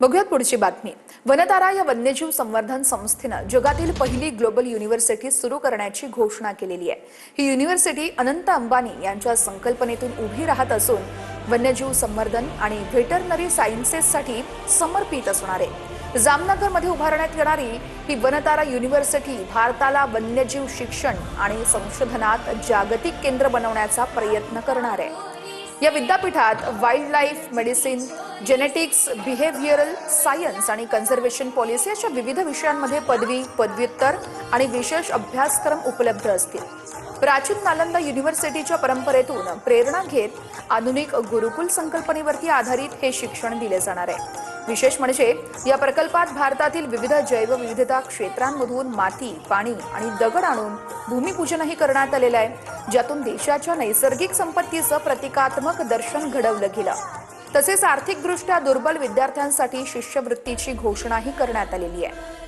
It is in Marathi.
बघूयात पुढची बातमी। वनतारा या वन्यजीव संवर्धन संस्थेनं जगातील पहिली ग्लोबल युनिव्हर्सिटी सुरू करण्याची घोषणा केलेली आहे। ही युनिव्हर्सिटी अनंत अंबानी यांच्या संकल्पनेतून उभी राहत असून वन्यजीव संवर्धन आणि व्हेटरनरी सायन्सेससाठी समर्पित असणार आहे। जामनगरमध्ये उभारण्यात येणारी ही वनतारा युनिव्हर्सिटी भारताला वन्यजीव शिक्षण आणि संशोधनात जागतिक केंद्र बनवण्याचा प्रयत्न करणार आहे। या विद्यापीठात wild life medicine, genetics, behavioural science आणि कन्झर्वेशन पॉलिसी अशा विविध विषयांमध्ये पदवी, पदव्युत्तर आणि विशेष अभ्यासक्रम उपलब्ध असतील। प्राचीन नालंदा युनिव्हर्सिटीच्या परंपरेतून प्रेरणा घेत आधुनिक गुरुकुल संकल्पनेवरती आधारित हे शिक्षण दिले जाणार आहे। विशेष म्हणजे या प्रकल्पात भारतातील विविध जैवविविधता क्षेत्रांमधून माती, पाणी आणि दगड आणून भूमिपूजनही करण्यात आलेलं आहे, ज्यातून देशाच्या नैसर्गिक संपत्तीचं प्रतिकात्मक दर्शन घडवलं गेलं। तसेच आर्थिकदृष्ट्या दुर्बल विद्यार्थ्यांसाठी शिष्यवृत्तीची घोषणाही करण्यात आलेली आहे।